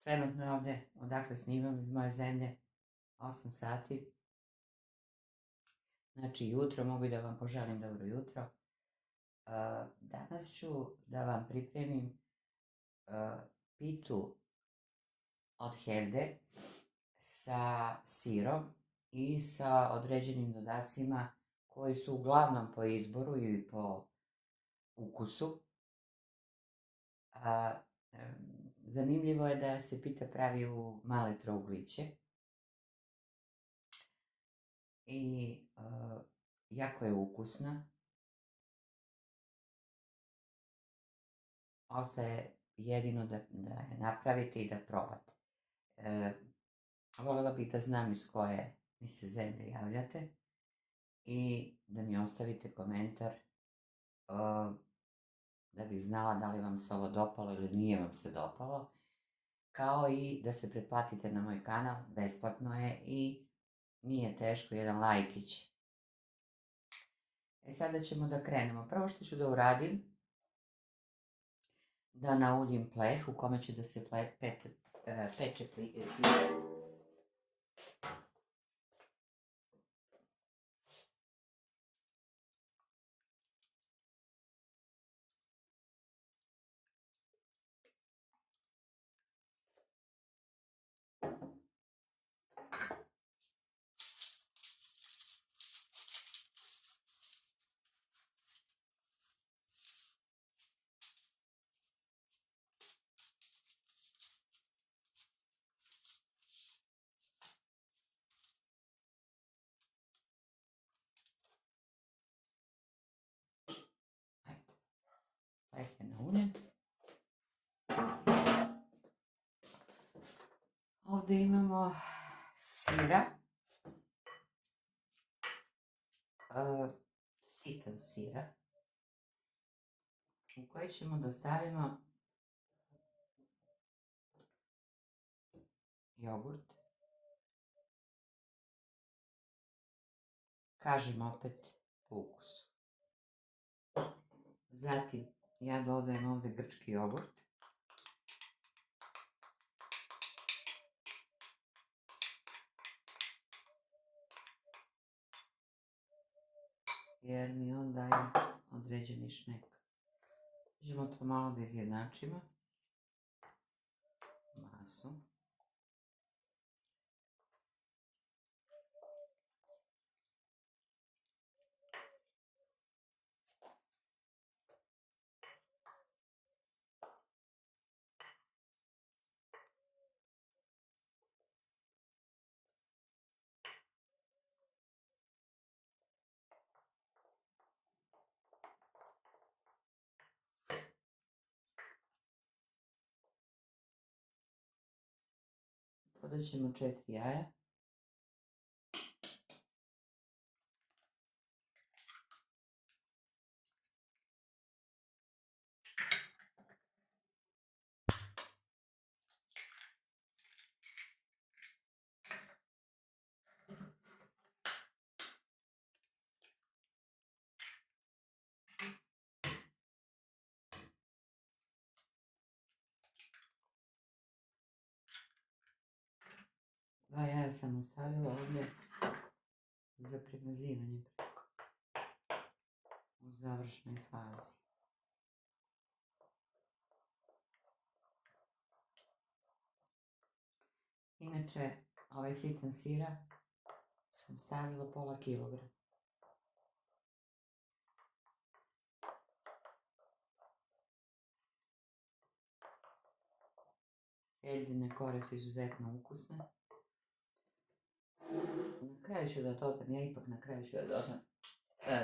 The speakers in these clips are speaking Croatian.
Trenutno je ovdje, odakle snimam, iz moje zemlje, 8 sati. Znači jutro, mogu i da vam poželim dobro jutro. Danas ću da vam pripremim pitu od Helde sa sirom i sa određenim dodacima koji su uglavnom po izboru i po ukusu. Zanimljivo je da se pita pravi u male trougliće i jako je ukusna. Ostaje jedino da je napravite i da probate. Voljela bih da znam iz koje mi se zemlje javljate i da mi ostavite komentar da bih znala da li vam se ovo dopalo ili nije vam se dopalo, kao i da se pretplatite na moj kanal, besplatno je i nije teško, jedan lajkić. Sada ćemo da krenemo. Prvo što ću da uradim, da nauljim pleh u kome će da se peče pita. Pleh je nauljen. Ovdje imamo sira, sitan sira, u koji ćemo da stavimo jogurt. Kažem opet po ukusu. Zatim ja dodajem ovdje grčki jogurt. Jer mi on daje određeni šmek. Ćemo to malo da izjednačimo. Masu. Dodat ćemo 4 jaja. Dva jaja sam ostavila ovdje za premazivanje u završnoj fazi. Inače, ovaj sitan sira sam stavila pola kilograma. Heldine kore su izuzetno ukusne. Na kraju ću da dodam, ja ipak na kraju ću da dodam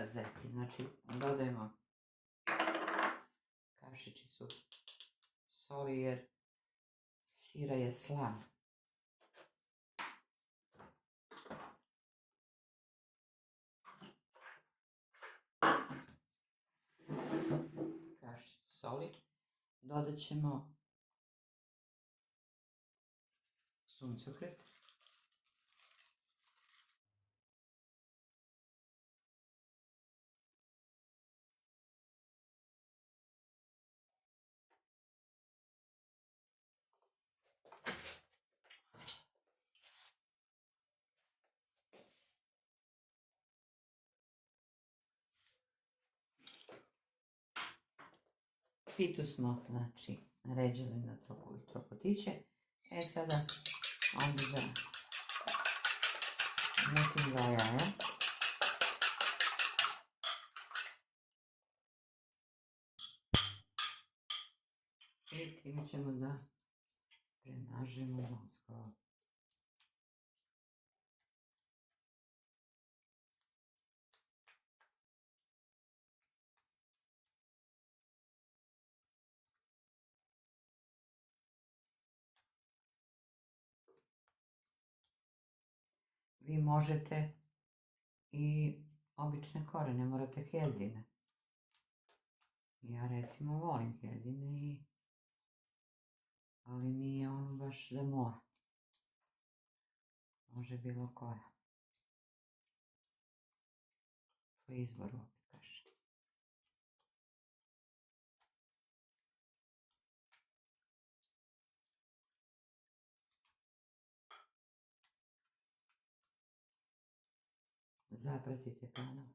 zeti. Znači, dodajemo kašičicu soli jer sira je slan. Kašičicu soli. Dodat ćemo suncokret. Pitu smo, znači, naređali na trokotiće. Sada ovdje da metim 2 jaja. I time ćemo da prenažemo mozgove. Vi možete i obične kore, ne morate heldine. Ja recimo volim heldine, ali nije ono baš da mora. Može bilo koja. Po izboru, opet kažem. Zapratite kanal.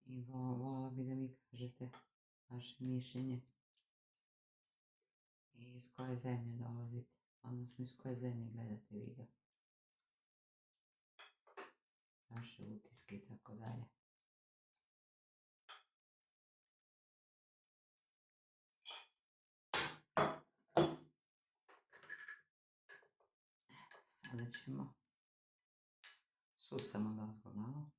I voljela bi da mi kažete vaše mišljenje i iz koje zemlje dolazite, odnosno iz koje zemlje gledate video. Vaše utiske i tako dalje. Sada ćemo susamo dozgo malo.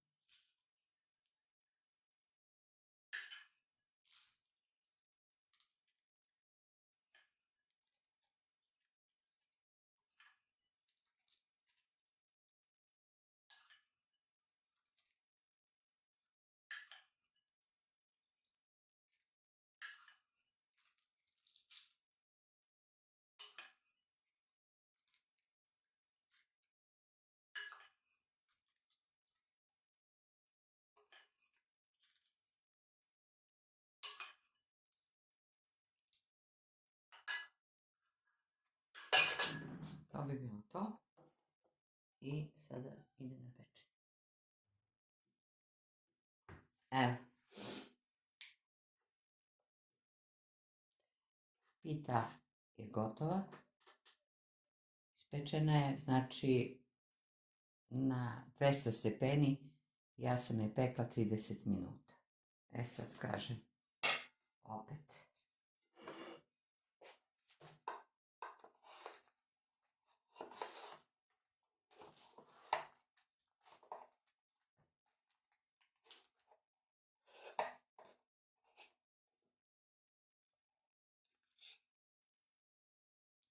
To bi bilo to. I sada ide na pečenje. Evo. Pita je gotova. Ispečena je, znači, na 200 stepeni. Ja sam je pekla 30 minuta. Sad kažem opet.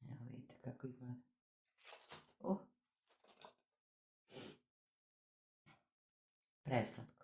Evo vidite kako izgleda. Preslatko.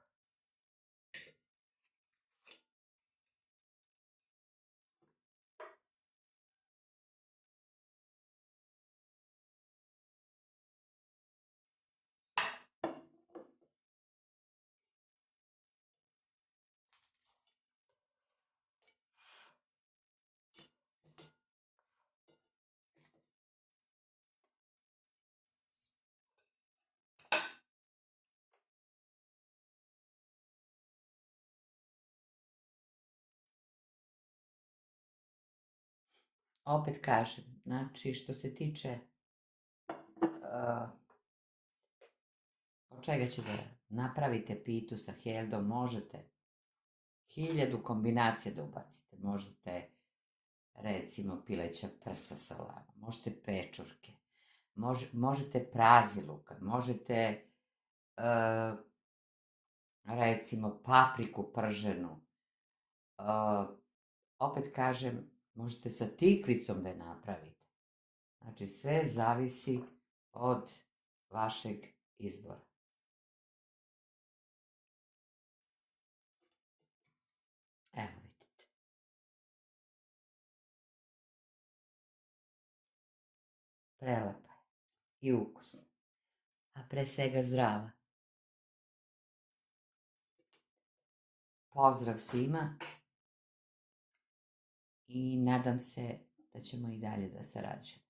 Opet kažem, znači što se tiče od čega ćete napravite pitu sa heldom, možete 1000 kombinacija da ubacite. Možete recimo pileća prsa sa lamom, možete pečurke, možete praziluka, možete recimo papriku prženu. Opet kažem, možete sa tikvicom da je napravite. Znači sve zavisi od vašeg izbora. Evo vidite. Prelepa je i ukusna, a pre svega zdrava. Pozdrav svima i nadam se da ćemo i dalje da sarađujemo.